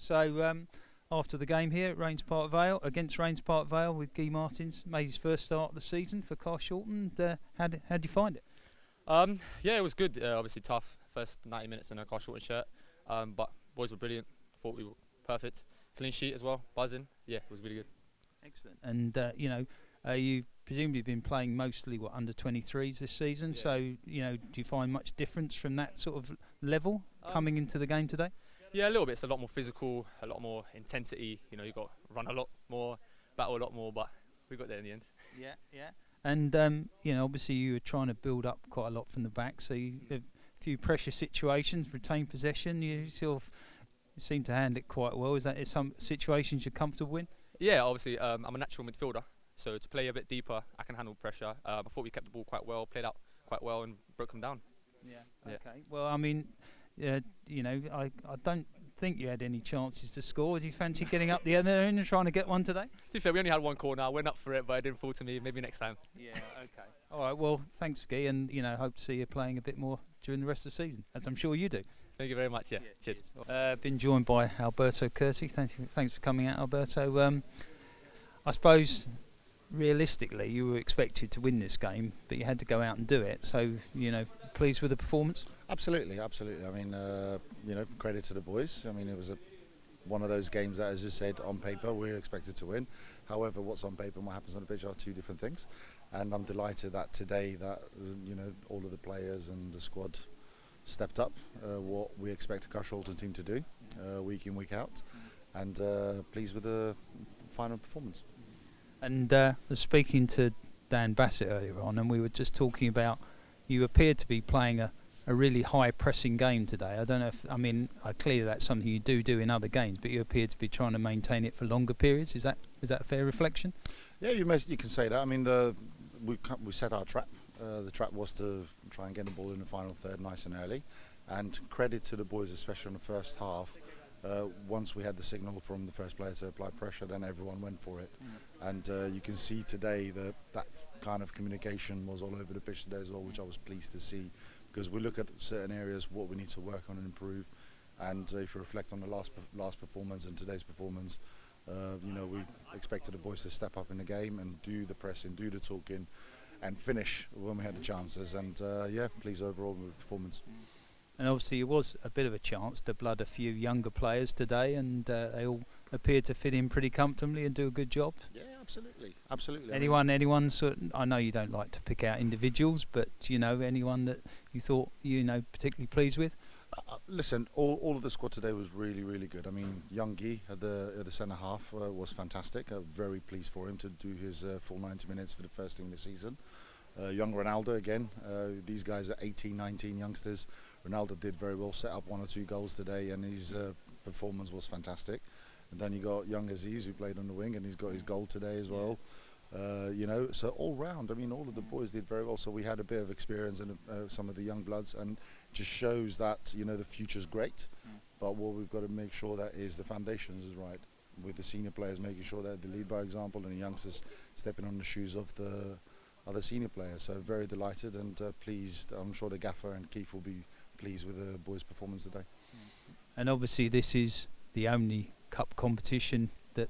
So after the game here at Raynes Park Vale, against Raynes Park Vale with Guy Martins, made his first start of the season for Carshalton. How'd you find it? Yeah, it was good. Obviously tough. First 90 minutes in a Carshalton shirt. But boys were brilliant. Thought we were perfect. Clean sheet as well. Buzzing. Yeah, it was really good. Excellent. And you've presumably been playing mostly under 23s this season. Yeah. So do you find much difference from that sort of level coming into the game today? Yeah, a little bit. It's a lot more physical, a lot more intensity. You've got to run a lot more, battle a lot more, but we got there in the end. Yeah, yeah. And obviously you were trying to build up quite a lot from the back, so a few pressure situations, retain possession. You sort of seem to handle it quite well. Is some situations you're comfortable in? Yeah, obviously I'm a natural midfielder, so to play a bit deeper, I can handle pressure. I thought we kept the ball quite well, played out quite well, and broke them down. Yeah. Okay. Well, I mean, I don't think you had any chances to score. Do you fancy getting up the other end and trying to get one today? To be fair, we only had one corner. I went up for it, but it didn't fall to me. Maybe next time. Yeah. Okay. All right. Well, thanks, Guy, and hope to see you playing a bit more during the rest of the season, as I'm sure you do. Thank you very much. Yeah. Cheers. Been joined by Alberto Curti. Thanks for coming out, Alberto. I suppose realistically you were expected to win this game, but you had to go out and do it. So pleased with the performance? Absolutely. I mean, credit to the boys. I mean, it was one of those games that, as you said, on paper we're expected to win. However, what's on paper and what happens on the pitch are two different things. And I'm delighted that today all of the players and the squad stepped up what we expect a Carshalton team to do week in, week out, and pleased with the final performance. And I was speaking to Dan Bassett earlier on, and we were just talking about you appeared to be playing a really high pressing game today. I don't know if, clearly that's something you do in other games, but you appear to be trying to maintain it for longer periods. Is that a fair reflection? Yeah, you can say that. I mean, we set our trap. The trap was to try and get the ball in the final third nice and early, and credit to the boys, especially in the first half. Once we had the signal from the first player to apply pressure, then everyone went for it. And you can see today that kind of communication was all over the pitch today as well, which I was pleased to see, because we look at certain areas what we need to work on and improve. And if you reflect on the last performance and today's performance, we expected the boys to step up in the game and do the pressing, do the talking, and finish when we had the chances. And pleased overall with the performance. And obviously it was a bit of a chance to blood a few younger players today, and they all appeared to fit in pretty comfortably and do a good job. Yeah, absolutely. Anyone I know you don't like to pick out individuals, but anyone that you thought particularly pleased with? Listen, all of the squad today was really, really good. I mean, young Guy at the centre half was fantastic. Very pleased for him to do his full 90 minutes for the first team this season. Young Ronaldo again. These guys are 18, 19 youngsters. Ronaldo did very well, set up 1 or 2 goals today, and his performance was fantastic. And then you got young Aziz, who played on the wing, and he's got his goal today as well. So all round, I mean, all of the boys did very well. So we had a bit of experience in some of the young bloods, and just shows that the future's great. But what we've got to make sure that is the foundations is right, with the senior players making sure that they lead by example, and the youngsters stepping on the shoes of the other senior players. So very delighted and pleased. I'm sure the gaffer and Keith will be pleased with the boys' performance today. And obviously this is the only cup competition that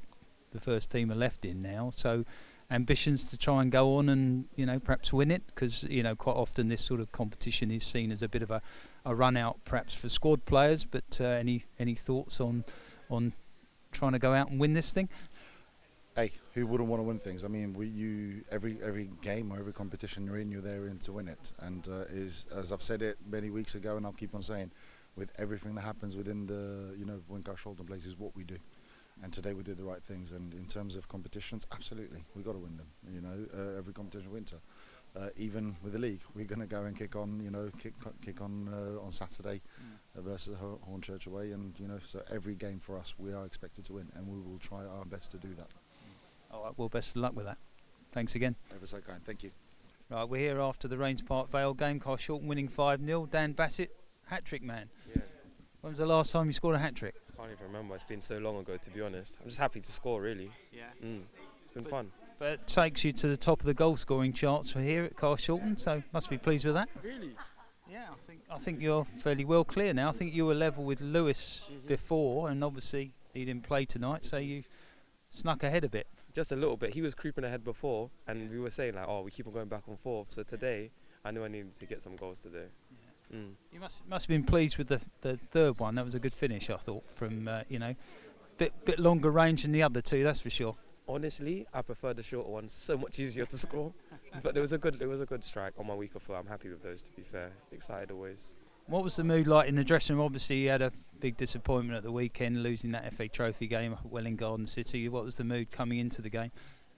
the first team are left in now, so ambitions to try and go on and perhaps win it, because quite often this sort of competition is seen as a bit of a run out perhaps for squad players, but any thoughts on trying to go out and win this thing? Hey, who wouldn't want to win things? I mean, every game or every competition you're there in to win it. And as I've said it many weeks ago, and I'll keep on saying, with everything that happens within the when Carshalton plays is what we do. And today we did the right things. And in terms of competitions, absolutely, we've got to win them. Every competition winter. Even with the league, we're going to go and kick on on Saturday versus Hornchurch away, and so every game for us we are expected to win, and we will try our best to do that. All right, well, best of luck with that. Thanks again. Ever so kind. Thank you. Right, we're here after the Raynes Park Vale game. Carshalton winning 5-0. Dan Bassett, hat-trick man. Yeah. When was the last time you scored a hat-trick? I can't even remember. It's been so long ago, to be honest. I'm just happy to score, really. Yeah. It's been fun. But it takes you to the top of the goal-scoring charts for here at Carshalton, so must be pleased with that. Really? Yeah, I think you're fairly well clear now. I think you were level with Lewis before, and obviously he didn't play tonight, so you've snuck ahead a bit. Just a little bit. He was creeping ahead before, and we were saying like, oh, we keep on going back and forth. So today, I knew I needed to get some goals today. You must have been pleased with the third one. That was a good finish, I thought. From bit longer range than the other two, that's for sure. Honestly, I prefer the shorter ones. So much easier to score. But it was a good strike on my weaker foot. I'm happy with those. To be fair, excited always. What was the mood like in the dressing room? Obviously, you had a big disappointment at the weekend, losing that FA Trophy game at Welling Garden City. What was the mood coming into the game?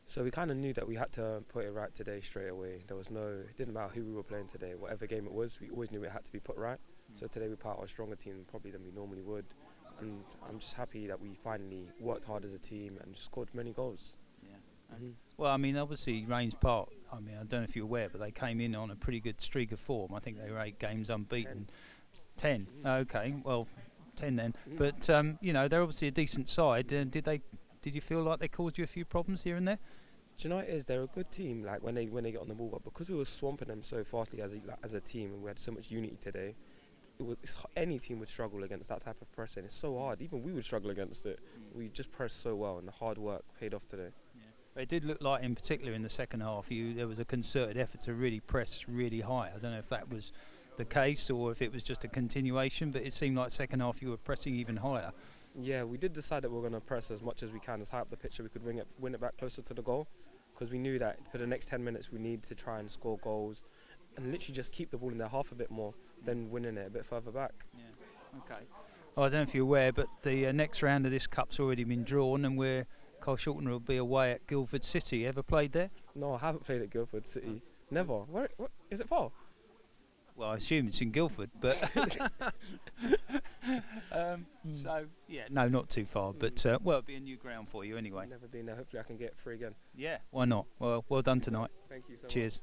So we kind of knew that we had to put it right today straight away. It didn't matter who we were playing today, whatever game it was, we always knew it had to be put right. So today we put out a stronger team probably than we normally would. And I'm just happy that we finally worked hard as a team and scored many goals. Well, I mean, obviously, Raynes Park, I don't know if you're aware, but they came in on a pretty good streak of form. I think they were 8 games unbeaten. 10. Okay, well, 10 then. But, they're obviously a decent side. Did you feel like they caused you a few problems here and there? Do you know what it is? They're a good team, like when they get on the ball, but because we were swamping them so fastly as a team and we had so much unity today, any team would struggle against that type of pressing. It's so hard. Even we would struggle against it. We just pressed so well, and the hard work paid off today. It did look like, in particular in the second half, there was a concerted effort to really press really high. I don't know if that was the case or if it was just a continuation, but it seemed like second half you were pressing even higher. Yeah, we did decide that we were going to press as much as we can, as high up the pitch so we could win it back closer to the goal, because we knew that for the next 10 minutes we need to try and score goals and literally just keep the ball in their half a bit more than winning it a bit further back. Yeah. Okay. Well, I don't know if you're aware, but the next round of this cup's already been drawn, and Carshalton will be away at Guildford City. Ever played there? No, I haven't played at Guildford City. Never. Where is it far? Well, I assume it's in Guildford, but no, not too far. But it'll be a new ground for you anyway. Never been there. Hopefully, I can get free again. Yeah, why not? Well done tonight. Thank you so much. Cheers.